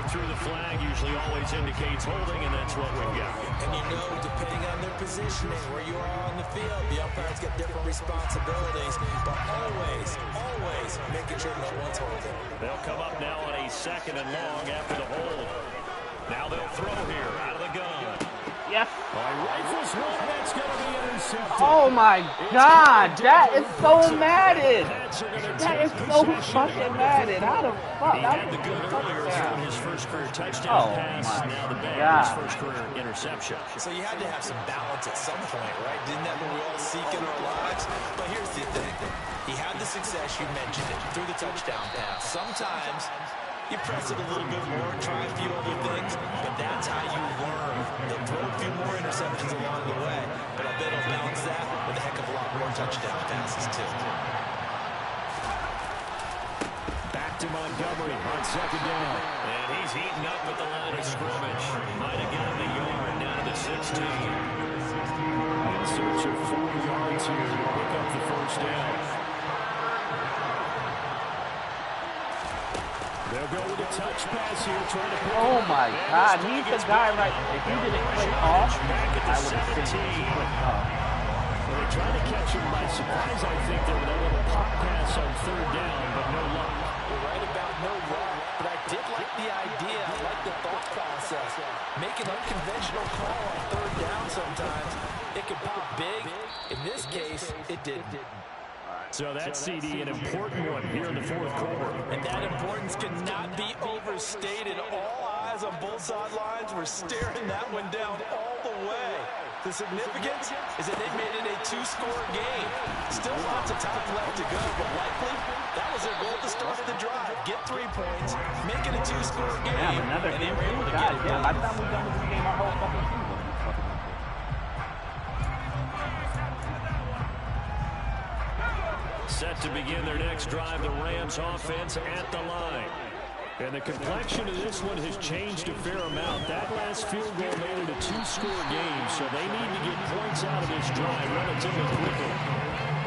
Speaker 4: through the flag usually always indicates holding, and that's what we've got.
Speaker 5: And you know, depending on their positioning, where you are on the field, the umpires get different responsibilities, but always making sure no one's holding.
Speaker 4: They'll come up now on a 2nd and long after the hold. Now they'll throw here out of the gun.
Speaker 6: Yes.
Speaker 4: Rifles one, that's going to be intercepted.
Speaker 6: Oh my God, that is so matted. That is so fucking matted. How the fuck?
Speaker 4: He had the good earlier throwing his first career touchdown pass. Now the bad, his first career interception.
Speaker 5: So you had to have some balance at some point, right? Didn't that what we all seek in our lives? But here's the thing. He had the success, you mentioned it, through the touchdown pass. Sometimes you press it a little bit more, try a few other things, but that's how you learn. They'll throw a few more interceptions along the way, but I bet he'll balance that with a heck of a lot more touchdown passes, too.
Speaker 4: Back to Montgomery on 2nd down. And he's heating up at the line of scrimmage. Might have gotten the yard down to the 16. In search of 4 yards here to pick up the first down. They'll go with a touch pass here, trying to pick
Speaker 6: Oh my God, he's the guy right. If he didn't click off,
Speaker 4: back at the
Speaker 6: I would have
Speaker 4: 17.
Speaker 6: clicked off.
Speaker 4: Well, they tried to catch him by surprise, I think, there with that little pop pass on 3rd down, but no luck.
Speaker 5: You're right about no luck, but I did like the idea. I like the thought process. Make an unconventional call on 3rd down sometimes. It could pop big. In this case, it didn't.
Speaker 4: So that CD, an important one here in the 4th quarter.
Speaker 5: And that importance cannot be overstated. All eyes on both sidelines were staring that one down all the way. The significance is that they made it a 2-score game. Still lots of time left to go, but likely that was their goal at the start of the drive. Get 3 points, make it a 2-score game,
Speaker 6: Another
Speaker 5: and they
Speaker 6: game.
Speaker 5: were able to get it done.
Speaker 6: By the time we're done with this game, our whole fucking season.
Speaker 4: Set to begin their next drive, the Rams offense at the line. And the complexion of this one has changed a fair amount. That last field goal made it a 2-score game, so they need to get points out of this drive relatively quickly.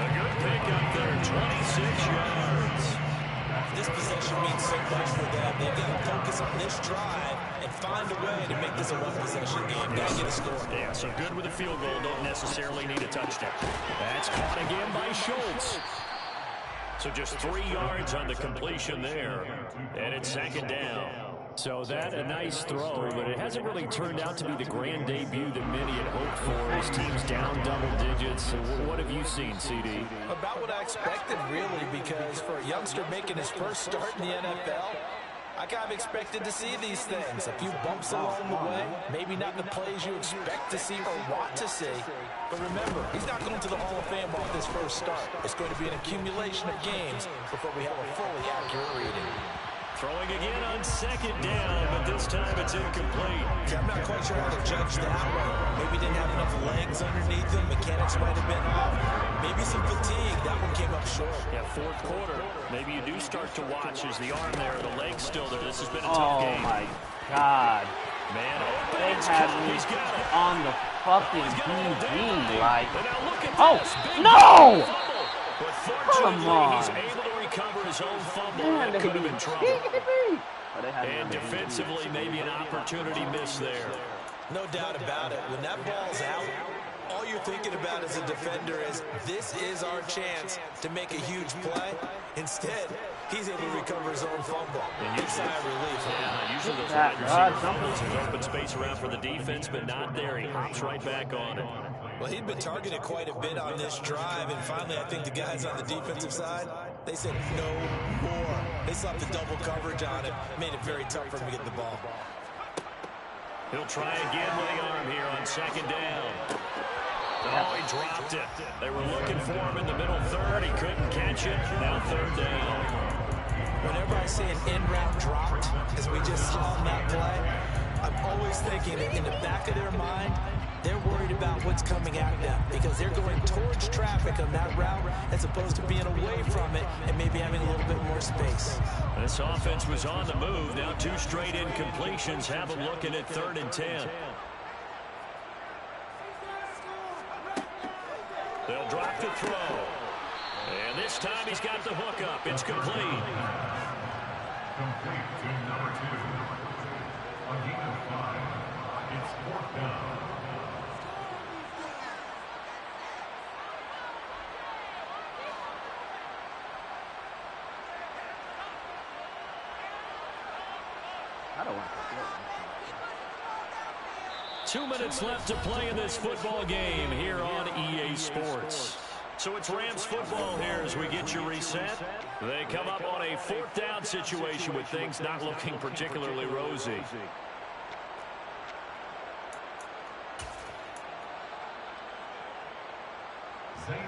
Speaker 4: A good pickup there, 26 yards.
Speaker 5: This possession means so much for them. They've got to focus on this drive and find a way to make this a one-possession game. Got to get a score.
Speaker 4: Yeah, so good with a field goal, don't necessarily need a touchdown. That's caught again by Schultz. So just 3 yards on the completion there. And it's 2nd down. So that a nice throw, but it hasn't really turned out to be the grand debut that many had hoped for. His team's down double digits. So what have you seen, CD?
Speaker 5: About what I expected, really, because for a youngster making his first start in the NFL, I kind of expected to see these things. A few bumps along the way, maybe not the plays you expect to see or want to see. But remember, he's not going to the Hall of Fame off this first start. It's going to be an accumulation of games before we have a fully accurate reading.
Speaker 4: Throwing again on 2nd down, but this time it's incomplete.
Speaker 5: See, I'm not quite sure how to judge that one. Maybe didn't have enough legs underneath him. Mechanics might have been off. Maybe some fatigue. That one came up short.
Speaker 4: Yeah, 4th quarter. Maybe you do start to watch as the arm there, the leg's still there. This has been a tough game.
Speaker 6: Oh my God.
Speaker 4: Man,
Speaker 6: They had me on the fucking DB, like. Oh, no!
Speaker 4: But
Speaker 6: Come on.
Speaker 4: he's able to recover his own fumble.
Speaker 6: Man,
Speaker 4: That could have been trouble.
Speaker 6: Oh,
Speaker 4: And defensively, maybe an opportunity missed there.
Speaker 5: No doubt about it. When that ball's out, all you're thinking about as a defender is, this is our chance to make a huge play. Instead, he's able to recover his own fumble. And you sigh of relief.
Speaker 4: Yeah, usually those wide receiver fumbles, there's open space around for the defense, but not there. He hops right back on it.
Speaker 5: Well, he'd been targeted quite a bit on this drive, and finally I think the guys on the defensive side, they said no more. They slapped the double coverage on him, made it very tough for him to get the ball.
Speaker 4: He'll try again with the arm here on 2nd down. Oh, he dropped it. They were looking for him in the middle third. He couldn't catch it. Now 3rd down.
Speaker 5: Whenever I say an in-route dropped, as we just saw in that play, I'm always thinking that in the back of their mind, they're worried about what's coming at them because they're going towards traffic on that route as opposed to being away from it and maybe having a little bit more space.
Speaker 4: This offense was on the move. Now 2 straight incompletions have them looking at 3rd and 10. They'll drop the throw. And this time he's got the hook up. It's complete.
Speaker 7: Complete to number 2. On gain of 5, it's 4th down.
Speaker 6: I don't want to play.
Speaker 3: 2 minutes left to play in this football game here on EA Sports. So it's Rams football here as we get you reset. They come up on a 4th down situation with things not looking particularly rosy.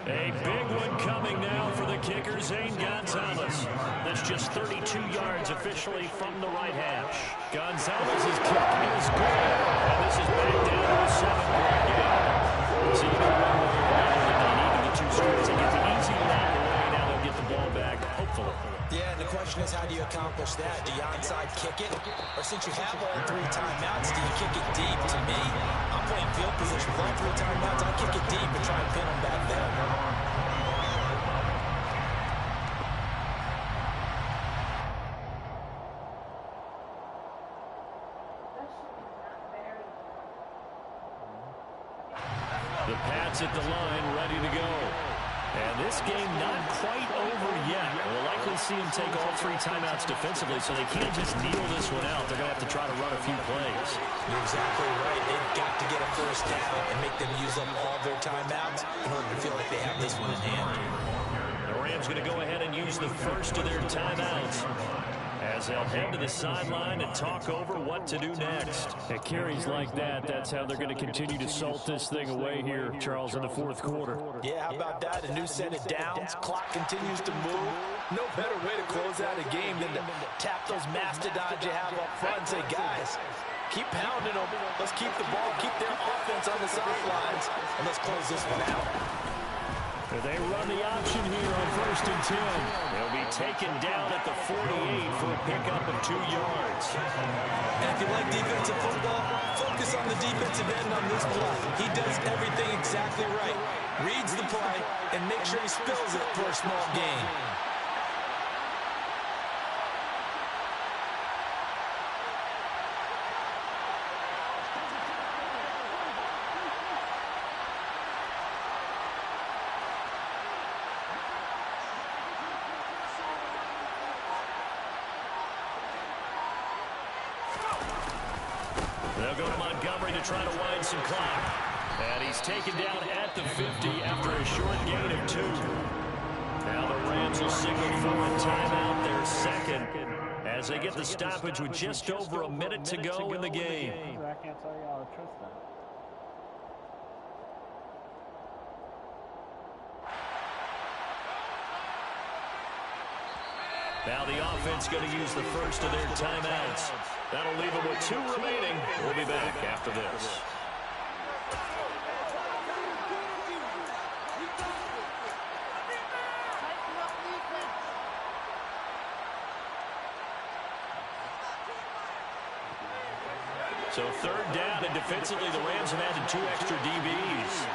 Speaker 3: A big one coming now for the kicker, Zane Gonzalez. That's just 32 yards officially from the right hash. Gonzalez's kick is good. And this is back down to a 7-point game. So you know one way or another that they needed the 2 scores. They get the easy one out of the way. Now they'll get the ball back, hopefully.
Speaker 5: Yeah, and the question is, how do you accomplish that? Do you onside kick it? Or since you have all 3 timeouts, do you kick it deep? To me, I'm playing field position. With all 3 timeouts, I kick it deep and try and pin them back there.
Speaker 3: The Pats at the line, ready to go. And this game not quite over yet. We'll likely see him take all 3 timeouts defensively, so they can't just kneel this one out. They're going to have to try to run a few plays.
Speaker 5: You're exactly right. They've got to get a first down and make them use up all their timeouts in order to feel like they have this one in hand.
Speaker 3: The Rams going to go ahead and use the first of their timeouts as they'll head to the sideline and talk over what to do next. At carries like that, that's how they're going to continue to salt this thing away here, Charles, in the 4th quarter.
Speaker 5: Yeah, how about that? A new set of downs. Clock continues to move. No better way to close out a game than to tap those mastodons you have up front and say, guys, keep pounding them. Let's keep the ball, keep their offense on the sidelines, and let's close this one out.
Speaker 3: They run the option here on 1st and 10. They'll be taken down at the 48 for a pickup of 2 yards.
Speaker 5: And if you like defensive football, focus on the defensive end on this play. He does everything exactly right. Reads the play and makes sure he spills it for a small gain.
Speaker 3: They'll go to Montgomery to try to wind some clock. And he's taken down at the 50 after a short gain of 2. Now the Rams will signal for a timeout, their 2nd, as they get the stoppage with just over a minute to go in the game.
Speaker 6: I can't tell you how to trust that.
Speaker 3: Now the offense going to use the first of their timeouts. That'll leave them with 2 remaining. We'll be back after this. So 3rd down, and defensively the Rams have added 2 extra DBs.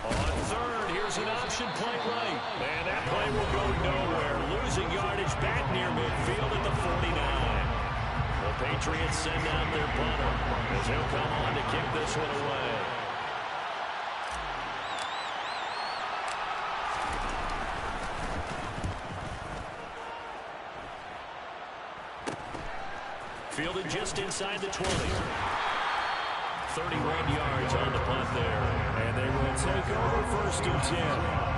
Speaker 3: On 3rd, here's an option play right. And that play will go nowhere. Losing yardage back near midfield at the 49. The Patriots send out their punter as he'll come on to kick this one away. Fielded just inside the 20. 31 yards on the punt there. And they will take over 1st and 10.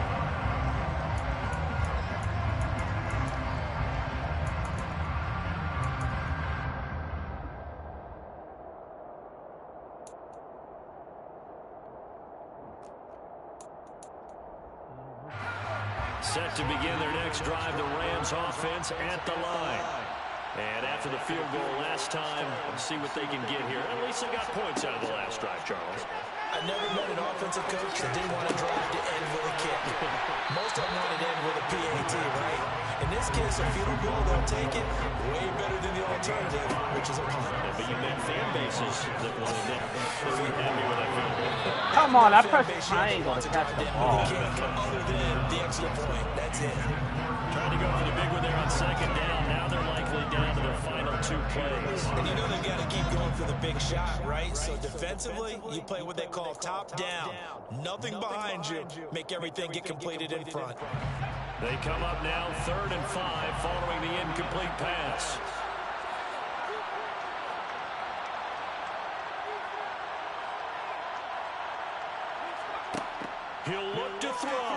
Speaker 3: Set to begin their next drive, the Rams offense at the line. And after the field goal last time, let's see what they can get here. At least they got points out of the last drive, Charles.
Speaker 5: I never met an offensive coach that didn't want to drive to end with a kick. Most of them want to end with a PAT, right? In this case, a field goal, they'll take it. Way better than the alternative, which is a punt.
Speaker 3: Yeah, but you met fan bases that wanted that. Wasn't happy with that field goal.
Speaker 6: Come on, I pressed triangle to catch the ball.
Speaker 5: Other than the extra point, that's it.
Speaker 3: Trying to go for the big one there on 2nd down. Now they're likely down
Speaker 4: 2 plays.
Speaker 5: And you know they've got to keep going for the big shot, right? So defensively, you play what they call top down. Nothing behind you. Make everything get completed in front.
Speaker 4: They come up now 3rd and 5 following the incomplete pass. He'll look to throw.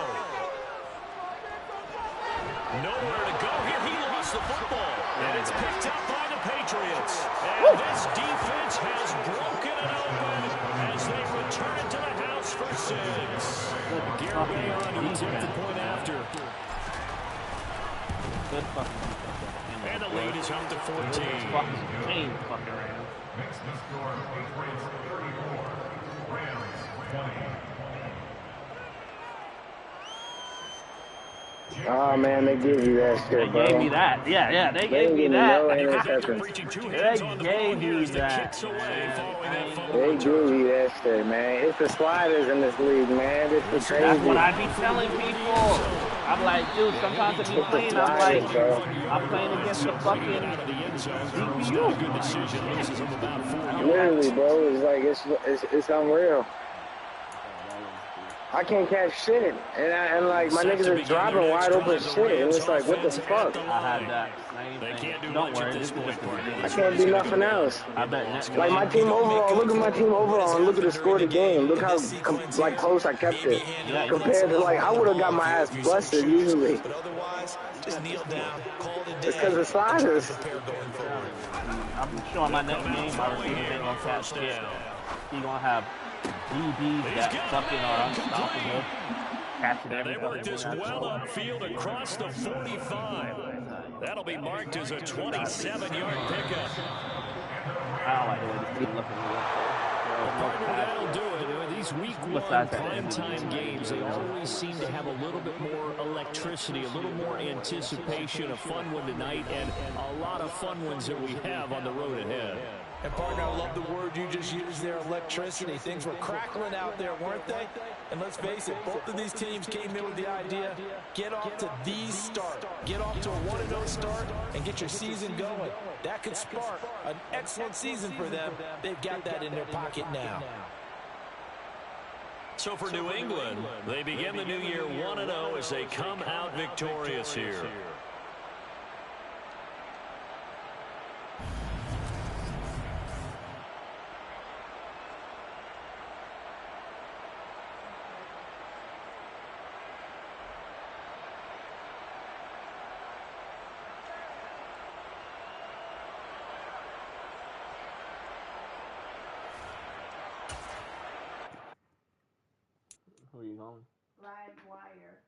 Speaker 4: Nowhere to go here. He lost the football. And it's picked up by the Patriots. And this defense has broken it open as they return to the house for 6. Gary on to attempt the point after.
Speaker 6: Good fucking defense.
Speaker 4: And the lead is up to 14.
Speaker 6: Fucking around.
Speaker 7: Makes the score Patriots 34, Rams 20.
Speaker 8: Oh man, they give you that shit, bro.
Speaker 6: They gave me that. Yeah, they gave me
Speaker 8: no
Speaker 6: that.
Speaker 8: interceptions.
Speaker 6: They gave me that.
Speaker 8: They give you that shit, man. It's the sliders in this league, man. It's the crazy.
Speaker 6: That's what I be telling people. I'm like, dude, sometimes I be playing, I'm like, I'm playing against the fucking DPU.
Speaker 8: Literally, bro, it's like, it's unreal. I can't catch shit, and like my niggas are dropping wide open shit, and it's like, what the fuck?
Speaker 6: I had that same thing. Don't worry, this is just the beginning.
Speaker 8: I can't do nothing else.
Speaker 6: I bet.
Speaker 8: Like my team overall, look at my team overall, and look at the score of the game. Look how like close I kept it compared to like I would have got my ass busted usually.
Speaker 5: But otherwise, just kneel down, call it a day.
Speaker 8: It's because of sliders.
Speaker 6: I'm showing my next game. My receiver ain't gonna catch shit. He gonna have DBs that fucking are unstoppable.
Speaker 4: And they work this well upfield across the 45. That'll be marked as a 27-yard pickup.
Speaker 6: I don't like the way this team looking.
Speaker 3: That'll do it. These week 1 primetime games, they always seem to have a little bit more electricity, a little more anticipation, a fun one tonight, and a lot of fun ones that we have on the road ahead.
Speaker 5: And partner, I love the word you just used there, electricity. Things were crackling out there, weren't they? And let's face it, both of these teams came in with the idea, get off to the start. Get off to a 1-0 start and get your season going. That could spark an excellent season for them. They've got that in their pocket now.
Speaker 4: So for New England, they begin the new year 1-0 as they come out victorious here.
Speaker 6: Who are you going?
Speaker 1: Live wire.